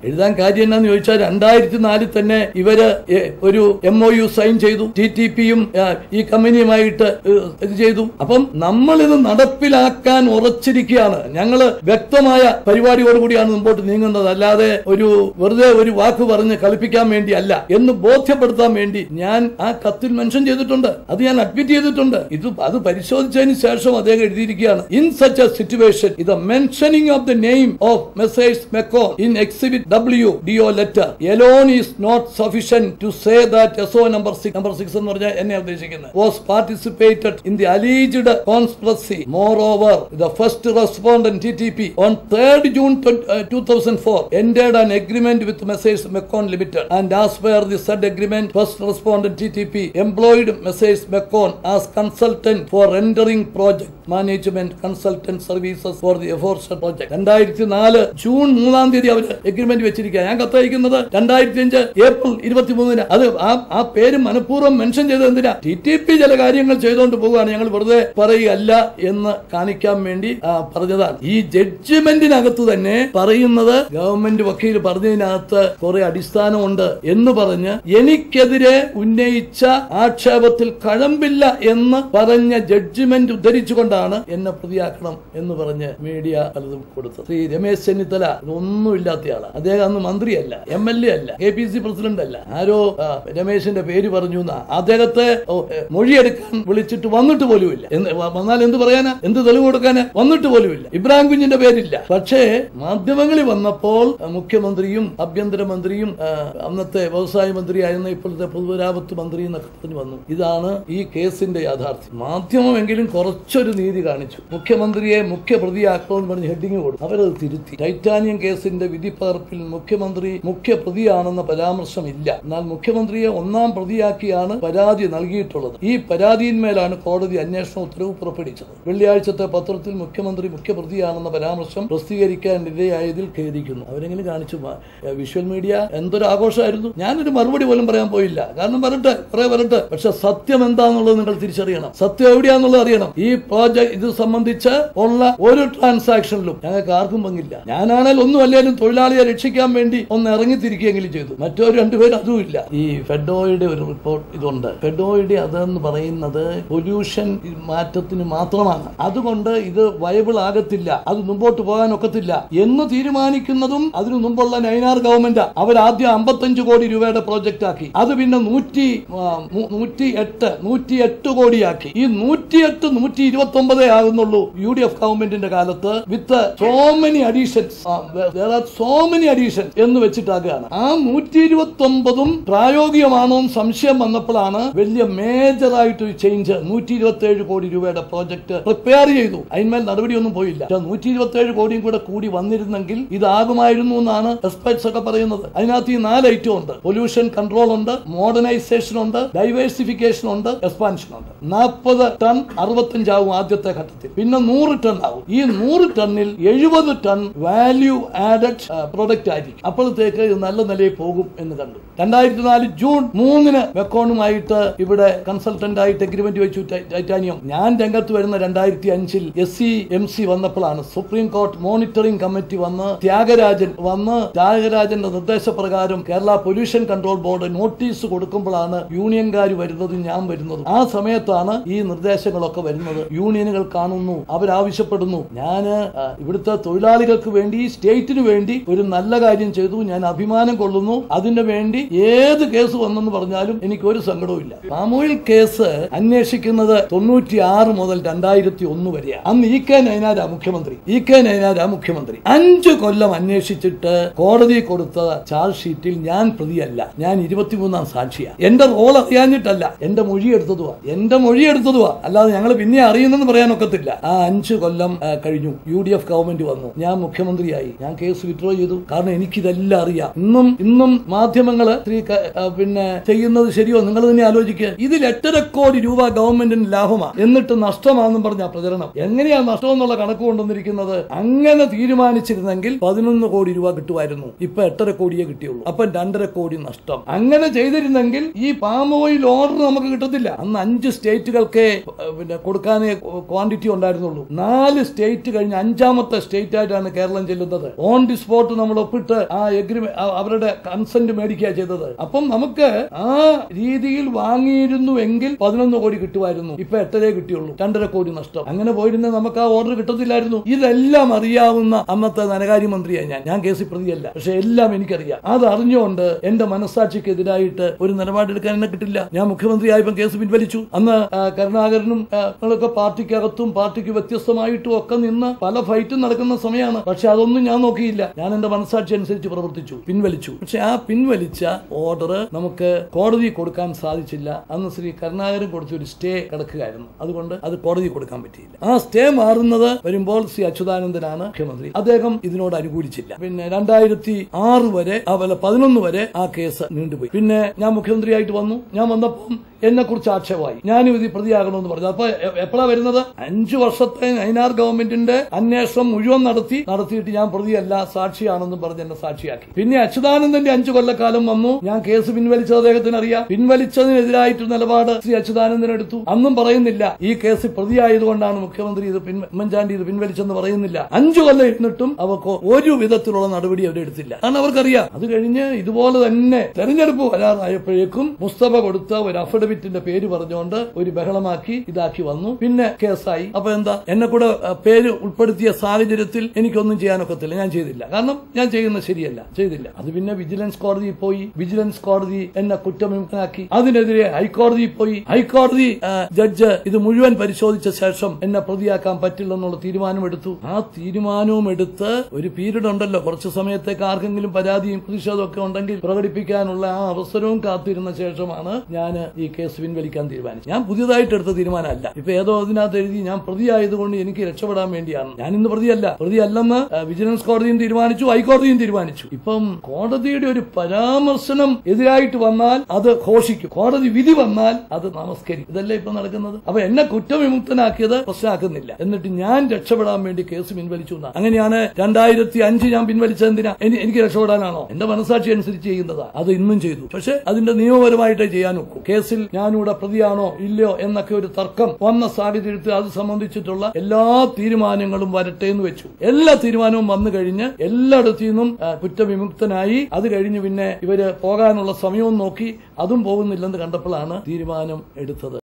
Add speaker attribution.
Speaker 1: എഴുതാൻ കാര്യം എന്നാന്ന് ചോദിച്ചാൽ 2004 തന്നെ ഇവര് ഒരു MOU സൈൻ ചെയ്തു. TTPയും ഈ കമ്പനിയുമായിട്ട് ഇത് ചെയ്തു. അപ്പം നമ്മൾ ഇത് നടപ്പിലാക്കാൻ ഉറച്ചിരിക്കുകയാണ്. ഞങ്ങള് വ്യക്തമായ പരിപാടിയോടുകൂടിയാണ് മുമ്പോട്ട് നീങ്ങുന്നത്. അല്ലാതെ വെറുതെ ഒരു വാക്ക് പറഞ്ഞ് കളിപ്പിക്കാൻ വേണ്ടി അല്ല എന്ന് ബോധ്യപ്പെടുത്താൻ വേണ്ടി ഞാൻ ആ കത്തിൽ മെൻഷൻ ചെയ്തിട്ടുണ്ട്. അത് ഞാൻ അഡ്മിറ്റ് ചെയ്തിട്ടുണ്ട്. അത് പരിശോധിച്ചതിന് ശേഷം അദ്ദേഹം എഴുതിയിരിക്കുകയാണ്, ഇൻ സച്ച് എ സിറ്റുവേഷൻ ഇത് mentioning of the name of Messrs MECON in exhibit W DO letter alone is not sufficient to say that SO number 6 എന്ന് പറഞ്ഞാൽ എന്നെ ഉദ്ദേശിക്കുന്നത് was participated in the alleged conspiracy. Moreover, the first respondent TTP on 3rd June 2004 entered an agreement with Messrs Mekon Limited, and as per the said agreement, first respondent TTP employed Messrs Mekon as consultant for rendering project management consultant services for the aforesaid project. 2004 June 3-ാം തീയതി അവർ agreement വെച്ചിരിക്കുക. ഞാൻ കത്തയക്കുന്നത് 2005 April 23-ന്. അത് ആ പേര് മനഃപൂർവ്വം mention ചെയ്തത് എന്തിനാ? TTP ചില കാര്യങ്ങൾ ചെയ്തുകൊണ്ട് പോകുകയാണ്, ഞങ്ങൾ വെറുതെ പറയുകയല്ല എന്ന് കാണിക്കാൻ വേണ്ടി പറഞ്ഞതാണ്. ഈ ജഡ്ജ്മെന്റിനകത്ത് തന്നെ പറയുന്നത് ഗവൺമെന്റ് വക്കീൽ പറഞ്ഞതിനകത്ത് കുറെ അടിസ്ഥാനമുണ്ട് എന്ന് പറഞ്ഞ് എനിക്കെതിരെ ഉന്നയിച്ച ആക്ഷേപത്തിൽ കഴമ്പില്ല എന്ന് പറഞ്ഞ ജഡ്ജ്മെന്റ് ഉദ്ധരിച്ചുകൊണ്ടാണ് എന്നെ പ്രതിയാക്കണം എന്ന് പറഞ്ഞ് മീഡിയ പലതും കൊടുത്തത്. ശ്രീ രമേശ് ചെന്നിത്തല ഒന്നുമില്ലാത്തയാളാണ്. അദ്ദേഹം അന്ന് മന്ത്രിയല്ല, MLA അല്ല, KPC പ്രസിഡന്റ് അല്ല. ആരോ രമേശിന്റെ പേര് പറഞ്ഞു എന്നാ. അദ്ദേഹത്തെ മൊഴിയെടുക്കാൻ വിളിച്ചിട്ട് വന്നിട്ട് പോലുമില്ല. വന്നാൽ എന്ത് പറയാനാ, എന്ത് തെളിവ് കൊടുക്കാനാ? വന്നിട്ട് പോലുമില്ല. ഇബ്രാഹിം കുഞ്ഞിന്റെ പേരില്ല. പക്ഷേ മാധ്യമങ്ങളിൽ വന്നപ്പോൾ മുഖ്യമന്ത്രിയും ആഭ്യന്തരമന്ത്രിയും അന്നത്തെ വ്യവസായ മന്ത്രിയായിരുന്ന ഇപ്പോഴത്തെ പൊതുമരാമത്ത് മന്ത്രി എന്നൊക്കെ പറഞ്ഞു വന്നു. ഇതാണ് ഈ കേസിന്റെ യാഥാർത്ഥ്യം. മാധ്യമമെങ്കിലും കുറച്ചൊരു നീതി കാണിച്ചു. മുഖ്യമന്ത്രിയെ മുഖ്യപ്രതിയാക്കണമെന്ന് പറഞ്ഞ് ഹെഡിങ് കൊടുത്തു. അവരത് തിരുത്തി. ടൈറ്റാനിയം കേസിന്റെ വിധിപ്പകർപ്പിൽ മുഖ്യമന്ത്രി മുഖ്യപ്രതിയാണെന്ന പരാമർശമില്ല. എന്നാൽ മുഖ്യമന്ത്രിയെ ഒന്നാം പ്രതിയാക്കിയാണ് പരാതി നൽകിയിട്ടുള്ളത്. ഈ പരാതിയിന്മേലാണ് കോടതി അന്വേഷണ ഉത്തരവ് പുറപ്പെടുവിച്ചത്. വെള്ളിയാഴ്ചത്തെ പത്രത്തിൽ മുഖ്യമന്ത്രി മുഖ്യപ്രതിയാണെന്ന പരാമർശം പ്രസിദ്ധീകരിക്കാൻ ഇടയായതിൽ ഖേദിക്കുന്നു. അവരെങ്ങനെ കാണിച്ചു? വിഷ്വൽ മീഡിയ എന്തൊരു ആഘോഷമായിരുന്നു. ഞാനൊരു മറുപടി പോലും പറയാൻ പോയില്ല. കാരണം വരട്ടെ, കുറെ വരട്ടെ. പക്ഷെ സത്യം എന്താണെന്നുള്ളത് നിങ്ങൾ തിരിച്ചറിയണം. സത്യം എവിടെയാണെന്നുള്ളത് അറിയണം. ഈ പ്രോജക്ട് ഇത് സംബന്ധിച്ച് ഉള്ള ഒരു ട്രാൻസാക്ഷനിലും ഞങ്ങൾക്ക് ആർക്കും പങ്കില്ല. ഞാനാണെങ്കിൽ ഒന്നും അല്ലെങ്കിലും തൊഴിലാളിയെ രക്ഷിക്കാൻ വേണ്ടി ഒന്ന് ഇറങ്ങിത്തിരിക്കുകയെങ്കിലും ചെയ്തു. മറ്റൊരു രണ്ടുപേരും അതുമില്ല. ഈ ഫെഡോയുടെ ഒരു റിപ്പോർട്ട് ഇതുണ്ട്. ഫെഡോയുടെ അതെന്ന് പറയുന്നത് പൊല്യൂഷൻ മാറ്റത്തിന് മാത്രമാണ്. അതുകൊണ്ട് ഇത് വയബിൾ ആകത്തില്ല, അത് മുമ്പോട്ട് പോകാൻ ഒക്കത്തില്ല എന്ന് തീരുമാനിക്കുന്നതും അതിനു മുമ്പുള്ള നൈനാർ ഗവൺമെന്റ്. അവരാദ്യം 55 കോടി രൂപയുടെ പ്രോജക്റ്റ് ആക്കി. അത് പിന്നെ 108 കോടിയാക്കി. ഈ 108 129 ആകുന്നുള്ളൂ UDF ഗവൺമെന്റിന്റെ കാലത്ത്. വിത്ത് സോ മെനി അഡീഷൻസ് എന്ന് വെച്ചിട്ടാക്കുകയാണ്. ആ 129 പ്രായോഗികമാണോ സംശയം വന്നപ്പോഴാണ് വലിയ മേജറായിട്ട് ചേഞ്ച് 127 കോടി രൂപയുടെ പ്രോജക്ട് പ്രിപ്പയർ ചെയ്തു. അതിന്മേൽ നടപടിയൊന്നും പോയില്ല. 127 കോടിയും കൂടി വന്നിരുന്നെങ്കിൽ ഇതാകുമായിരുന്നു എന്നാണ് എക്സ്പെർട്സ് ഒക്കെ പറയുന്നത്. അതിനകത്ത് ഈ 4 ഐറ്റം ഉണ്ട്. പൊല്യൂഷൻ കൺട്രോൾ ഉണ്ട്, മോഡേണൈസേഷൻ ഉണ്ട്, ഡൈവേഴ്സിഫിക്കേഷൻ ഉണ്ട്, എക്സ്പാൻഷൻ ഉണ്ട്. 40 ടൺ 65 ആവും ആദ്യത്തെ ഘട്ടത്തിൽ. പിന്നെ 100 ടൺ ആവും. ഈ 100 ടണ്ണിൽ 70 ടൺ വാല്യൂ ആഡഡ് പ്രൊഡക്റ്റ് ആയിരിക്കും. അപ്പോഴത്തേക്ക് നല്ല നിലയിൽ പോകും എന്ന് കണ്ടു. 2004 ജൂൺ 3-ന് മെക്കോണുമായിട്ട് ഇവിടെ കൺസൾട്ടന്റ് ആയിട്ട് എഗ്രിമെന്റ് വെച്ചു ടൈറ്റാനിയം. ഞാൻ രംഗത്ത് വരുന്ന 2005-ൽ SCMC വന്നപ്പോഴാണ് സുപ്രീം കോർട്ട് മോണിറ്ററിംഗ് കമ്മിറ്റി വന്ന് ത്യാഗരാജന്റെ നിർദ്ദേശപ്രകാരം Kerala pollution control board notice കൊടുക്കുമ്പോഴാണ് യൂണിയൻകാർ വരുന്നതും ഞാൻ വരുന്നതും. ആ സമയത്താണ് ഈ നിർദ്ദേശങ്ങളൊക്കെ വരുന്നത്. യൂണിയനുകൾ കാണുന്നു, അവരാവശ്യപ്പെടുന്നു. ഞാൻ ഇവിടുത്തെ തൊഴിലാളികൾക്ക് വേണ്ടി, സ്റ്റേറ്റിന് വേണ്ടി ഒരു നല്ല കാര്യം ചെയ്തു. ഞാൻ അഭിമാനം കൊള്ളുന്നു. അതിനു വേണ്ടി ഏത് കേസ് വന്നെന്ന് പറഞ്ഞാലും എനിക്ക് ഒരു സങ്കടവും ഇല്ല. പാമോയിൽ കേസ് അന്വേഷിക്കുന്നത് 96 മുതൽ 2001 വരെയാണ്. അന്ന് EK നയനാരാ മുഖ്യമന്ത്രി. 5 കൊല്ലം അന്വേഷിച്ചിട്ട് കോടതി കൊടുത്ത ചാർജ് ഷീറ്റിൽ ഞാൻ പ്രതിയല്ല, ഞാൻ 23-ാം സാക്ഷിയാണ്. എന്റെ റോൾ അറിയാഞ്ഞിട്ടല്ല, എന്റെ മൊഴി എടുത്തതുവാ. അല്ലാതെ ഞങ്ങൾ പിന്നെ അറിയുന്നെന്ന് പറയാനൊക്കത്തില്ല. ആ 5 കൊല്ലം കഴിഞ്ഞു. UDF ഗവൺമെന്റ് വന്നു. ഞാൻ മുഖ്യമന്ത്രിയായി. ഞാൻ കേസ് വിഡ്രോ ചെയ്തു. കാരണം എനിക്കിതെല്ലാം അറിയാം. ഇന്നും മാധ്യമങ്ങള് പിന്നെ ചെയ്യുന്നത് ശരിയോ? നിങ്ങൾ തന്നെ ആലോചിക്കുക. ഇതിൽ 8.5 കോടി രൂപ ഗവൺമെന്റിന് ലാഭമാണ്, എന്നിട്ട് നഷ്ടമാണെന്നും പറഞ്ഞ പ്രചരണം. എങ്ങനെയാ നഷ്ടം എന്നുള്ള കണക്ക് കൊണ്ടുവന്നിരിക്കുന്നത്? അങ്ങനെ തീരുമാനിച്ചിരുന്നെങ്കിൽ 11 കോടി രൂപ കിട്ടുമായിരുന്നു. ഇപ്പൊ 8.5 കോടിയേ കിട്ടിയുള്ളൂ. അപ്പൊ 2.5 കോടി നഷ്ടം. അങ്ങനെ ചെയ്തിരുന്നെങ്കിൽ ഈ പാം ഓയിൽ ഓർഡർ നമുക്ക് കിട്ടത്തില്ല. അന്ന് 5 സ്റ്റേറ്റുകൾക്ക് പിന്നെ കൊടുക്കാനേ ക്വാണ്ടിറ്റി ഉണ്ടായിരുന്നുള്ളൂ. 4 സ്റ്റേറ്റ് കഴിഞ്ഞ് 5-ാമത്തെ സ്റ്റേറ്റ് ആയിട്ടാണ് കേരളം ചെല്ലുന്നത്. ഓൺ ദി സ്പോട്ട് നമ്മൾ ഒപ്പിട്ട് ഒപ്പിട്ട് ആ അവരുടെ കൺസെന്റ് മേടിക്കുക ചെയ്തത്. അപ്പം നമുക്ക് ആ രീതിയിൽ വാങ്ങിയിരുന്നുവെങ്കിൽ 11 കോടി കിട്ടുമായിരുന്നു. ഇപ്പൊ 8 കിട്ടിയുള്ളൂ, 2.5 കോടി നഷ്ടം. അങ്ങനെ പോയിരുന്നെ നമുക്ക് ആ ഓർഡർ കിട്ടത്തില്ലായിരുന്നു. ഇതെല്ലാം അറിയാവുന്ന അന്നത്തെ ധനകാര്യമന്ത്രിയാണ് ഞാൻ കേസിൽ പ്രതിയല്ല, പക്ഷെ എല്ലാം എനിക്കറിയാം. അത് അറിഞ്ഞുകൊണ്ട് എന്റെ മനസ്സാക്ഷിക്ക് എതിരായിട്ട് ഒരു നിലപാടെടുക്കാൻ എന്നെ കിട്ടില്ല. ഞാൻ മുഖ്യമന്ത്രിയായപ്പോൾ കേസ് പിൻവലിച്ചു. അന്ന് കരുണാകരനും ഒക്കെ പാർട്ടിക്കകത്തും പാർട്ടിക്ക് വ്യത്യസ്തമായിട്ടും ഒക്കെ നിന്ന് പല ഫൈറ്റും നടക്കുന്ന സമയമാണ്. പക്ഷെ അതൊന്നും ഞാൻ നോക്കിയില്ല. ഞാൻ എന്റെ മനസ്സാക്ഷി അനുസരിച്ച് പ്രവർത്തിച്ചു, പിൻവലിച്ചു. പക്ഷെ ആ പിൻവലിച്ച ഓർഡർ നമുക്ക് കോടതി കൊടുക്കാൻ സാധിച്ചില്ല. അന്ന് ശ്രീ കരുണാകരൻ കൊടുത്തൊരു സ്റ്റേ കിടക്കുകയായിരുന്നു. അതുകൊണ്ട് അത് കോടതി കൊടുക്കാൻ പറ്റിയില്ല. ആ സ്റ്റേ മാറുന്നത് വരുമ്പോൾ ശ്രീ അച്യുതാനന്ദനാണ് മുഖ്യമന്ത്രി. അദ്ദേഹം ഇതിനോട് അനുകൂലിച്ചില്ല. പിന്നെ 2006 വരെ 11 വരെ ആ കേസ് നീണ്ടുപോയി. പിന്നെ ഞാൻ മുഖ്യമന്ത്രിയായിട്ട് വന്നു. ഞാൻ വന്നപ്പം എന്നെ കുറിച്ച് ആക്ഷേപമായി. ഞാനും ഇത് പ്രതിയാകണമെന്ന് പറഞ്ഞു. അപ്പൊ എപ്പോഴാ വരുന്നത്? 5 വർഷത്തെ നൈനാർ ഗവൺമെന്റിന്റെ അന്വേഷണം മുഴുവൻ നടത്തിയിട്ട് ഞാൻ പ്രതിയല്ല, സാക്ഷിയാണെന്ന് പറഞ്ഞ് എന്നെ സാക്ഷിയാക്കി. പിന്നെ അച്യുതാനന്ദന്റെ 5 കൊല്ലക്കാലം വന്നു. ഞാൻ കേസ് പിൻവലിച്ചത് അദ്ദേഹത്തിന് അറിയാം. പിൻവലിച്ചതിനെതിരായിട്ട് നിലപാട് ശ്രീ അച്യുതാനന്ദൻ എടുത്തു. അന്നും പറയുന്നില്ല ഈ കേസ് പ്രതിയായതുകൊണ്ടാണ് മുഖ്യമന്ത്രി ഉമ്മൻചാണ്ടി ഇത് പിൻവലിച്ചെന്ന് പറയുന്നില്ല. 5 കൊല്ലം ഇരുന്നിട്ടും അവർക്ക് ഒരു വിധത്തിലുള്ള നടപടി അവരെടുത്തില്ല. കാരണം അവർക്കറിയാം. അത് കഴിഞ്ഞ് ഇതുപോലെ തന്നെ തെരഞ്ഞെടുപ്പ് വരാറായപ്പോഴേക്കും മുസ്തഫ കൊടുത്ത ഒരു അഫിഡവിറ്റിന്റെ പേര് പറഞ്ഞുകൊണ്ട് ഒരു ബഹളമാക്കി ഇതാക്കി വന്നു. പിന്നെ കേസായി. അപ്പൊ എന്താ, എന്നെ കൂടെ പേര് ഉൾപ്പെടുത്തിയ സാഹചര്യത്തിൽ എനിക്കൊന്നും ചെയ്യാനൊക്കത്തില്ല. ഞാൻ ചെയ്തില്ല. കാരണം ഞാൻ ചെയ്യുന്നത് ശരിയല്ല, ചെയ്തില്ല. അത് പിന്നെ വിജിലൻസ് കോടതിയിൽ പോയി. വിജിലൻസ് കോടതി എന്നെ കുറ്റവിമുക്തനാക്കി. അതിനെതിരെ ഹൈക്കോടതിയിൽ പോയി. ഹൈക്കോടതി ജഡ്ജ് ഇത് മുഴുവൻ പരിശോധിച്ച ശേഷം എന്നെ പ്രതിയാക്കാൻ പറ്റില്ലെന്നുള്ള തീരുമാനമെടുത്തു. ആ തീരുമാനവും എടുത്ത് ഒരു പീരീഡ് ഉണ്ടല്ലോ, കുറച്ച് സമയത്തേക്ക് ആർക്കെങ്കിലും പരാതിയും പ്രതിഷേധമൊക്കെ ഉണ്ടെങ്കിൽ പ്രകടിപ്പിക്കാനുള്ള ആ അവസരവും കാത്തിരുന്ന ശേഷമാണ് ഞാൻ ഈ കേസ് പിൻവലിക്കാൻ തീരുമാനിച്ചത്. ഞാൻ പുതിയതായിട്ട് എടുത്ത തീരുമാനമല്ല. ഇപ്പൊ ഏതോ അതിനകത്ത് എഴുതി ഞാൻ പ്രതിയായതുകൊണ്ട് എനിക്ക് രക്ഷപ്പെടാൻ വേണ്ടിയാണ്. ഞാൻ ഇന്ന് പ്രതിയല്ലെന്ന് വിജിലൻസ് കോടതിയും തീരുമാനിച്ചു, ഹൈക്കോടതിയും തീരുമാനിച്ചു. ഇപ്പം കോടതിയുടെ ഒരു പരാമർശനം എതിരായിട്ട് വന്നാൽ അത് ഘോഷിക്കും, കോടതി വിധി വന്നാൽ അത് നമസ്കരിക്കും. ഇതല്ലേ ഇപ്പൊ നടക്കുന്നത്. അപ്പൊ എന്നെ കുറ്റവിമുക്തനാക്കിയത് പ്രശ്നമാക്കുന്നില്ല. എന്നിട്ട് ഞാൻ രക്ഷപ്പെടാൻ വേണ്ടി കേസ് പിൻവലിച്ചു. അങ്ങനെയാണ് 2005 ഞാൻ പിൻവലിച്ചത്. എന്തിനാ? എനിക്ക് രക്ഷപ്പെടാനാണോ? എന്റെ മനസാക്ഷി അനുസരിച്ച് ചെയ്യുന്നതാ. അത് ഇന്നും ചെയ്തു. പക്ഷെ അതിന്റെ നിയമപരമായിട്ടേ ചെയ്യാൻ നോക്കൂ. കേസിൽ ഞാനിവിടെ പ്രതിയാണോ ഇല്ലയോ എന്നൊക്കെ ഒരു തർക്കം വന്ന സാഹചര്യത്തിൽ അത് സംബന്ധിച്ചിട്ടുള്ള എല്ലാ തീരുമാനങ്ങളും വരട്ടെ എന്ന് വെച്ചു. എല്ലാ തീരുമാനവും വന്നു കഴിഞ്ഞ് എല്ലായിടത്തു നിന്നും കുറ്റവിമുക്തനായി. അത് കഴിഞ്ഞ് പിന്നെ ഇവര് പോകാനുള്ള സമയവും നോക്കി, അതും പോകുന്നില്ലെന്ന് കണ്ടപ്പോഴാണ് തീരുമാനം എടുത്തത്.